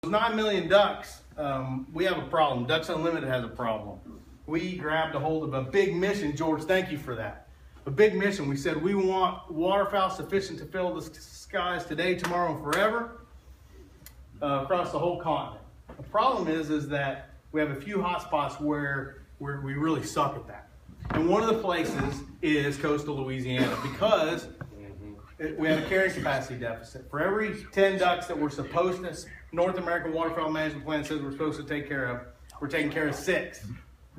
9 million ducks, we have a problem. Ducks Unlimited has a problem. We grabbed a hold of a big mission. George, thank you for that. A big mission. We said we want waterfowl sufficient to fill the skies today, tomorrow, and forever across the whole continent. The problem is that we have a few hot spots where we really suck at that. And one of the places is coastal Louisiana, because we have a carrying capacity deficit. For every 10 ducks that we're supposed to, North American Waterfowl Management Plan says we're supposed to take care of, we're taking care of 6.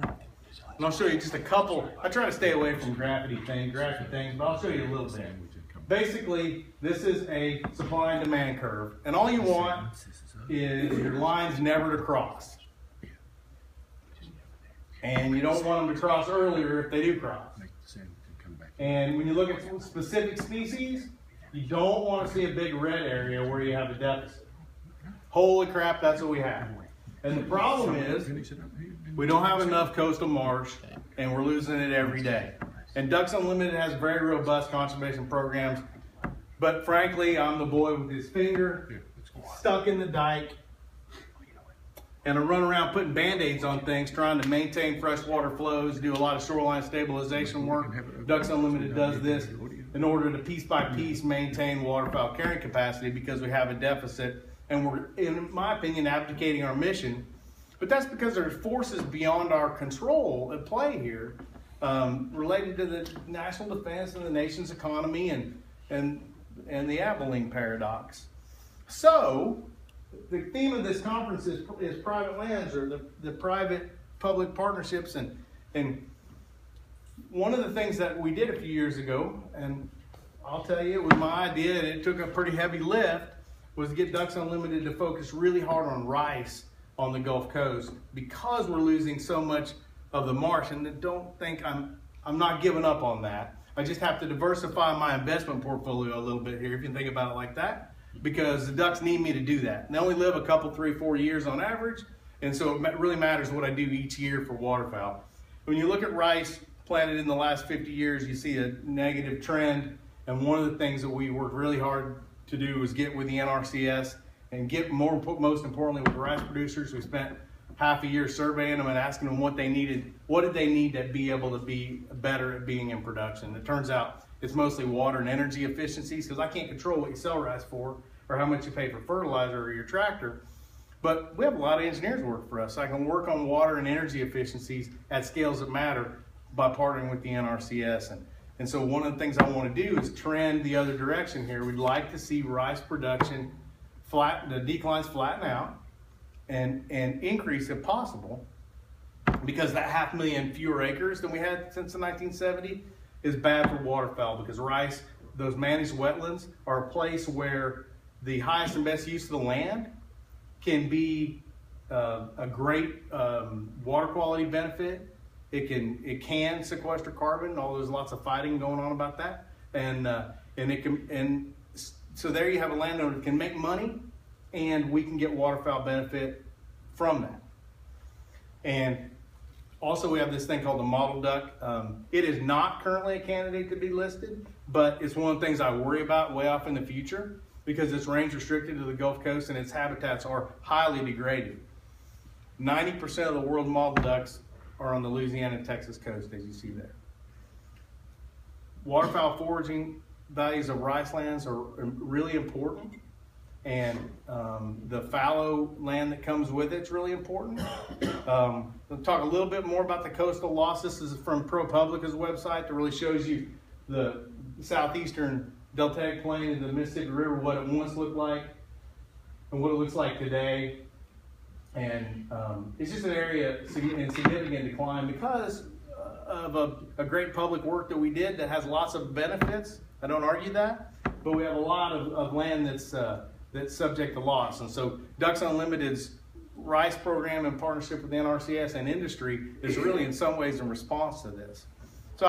And I'll show you just a couple. I try to stay away from graphic things, but I'll show you a little bit. Basically, this is a supply and demand curve, and all you want is your lines never to cross. And you don't want them to cross earlier if they do cross. And when you look at specific species, you don't want to see a big red area where you have a deficit. Holy crap, that's what we have. And the problem is, we don't have enough coastal marsh, and we're losing it every day. And Ducks Unlimited has very robust conservation programs, but frankly, I'm the boy with his finger stuck in the dike, and I run around putting band-aids on things, trying to maintain freshwater flows, do a lot of shoreline stabilization work. Ducks Unlimited does this in order to piece by piece maintain waterfowl carrying capacity, because we have a deficit, and we're, in my opinion, abdicating our mission. But that's because there's forces beyond our control at play here, related to the national defense and the nation's economy and the Abilene paradox. So, the theme of this conference is private lands, or the private-public partnerships, and one of the things that we did a few years ago, and I'll tell you, it was my idea, and it took a pretty heavy lift, was to get Ducks Unlimited to focus really hard on rice on the Gulf Coast, because we're losing so much of the marsh. And don't think I'm not giving up on that. I just have to diversify my investment portfolio a little bit here, if you think about it like that, because the ducks need me to do that. And they only live a couple, 3, 4 years on average, and so it really matters what I do each year for waterfowl. When you look at rice planted in the last 50 years, you see a negative trend, and one of the things that we worked really hard to do was get with the NRCS and get most importantly with rice producers. We spent half a year surveying them and asking them what they needed. What did they need to be able to be better at being in production? It turns out it's mostly water and energy efficiencies, because I can't control what you sell rice for or how much you pay for fertilizer or your tractor. But we have a lot of engineers work for us. So I can work on water and energy efficiencies at scales that matter by partnering with the NRCS. And so one of the things I want to do is trend the other direction here. We'd like to see rice production the declines flatten out and increase if possible, because that 500,000 fewer acres than we had since the 1970s is bad for waterfowl, because rice, those managed wetlands, are a place where the highest and best use of the land can be a great water quality benefit. It can sequester carbon, although there's lots of fighting going on about that, so there you have a landowner that can make money, and we can get waterfowl benefit from that. And also we have this thing called the mottled duck. It is not currently a candidate to be listed, but it's one of the things I worry about way off in the future, because it's range restricted to the Gulf Coast and its habitats are highly degraded. 90% of the world's mottled ducks are on the Louisiana and Texas coast, as you see there. Waterfowl foraging values of rice lands are really important, and the fallow land that comes with it's really important. We'll talk a little bit more about the coastal loss. This is from ProPublica's website that really shows you the southeastern deltaic plain and the Mississippi River, what it once looked like and what it looks like today. And it's just an area in significant decline because of a great public work that we did that has lots of benefits. I don't argue that, but we have a lot of land that's subject to loss. And so Ducks Unlimited's rice program in partnership with the NRCS and industry is really in some ways in response to this.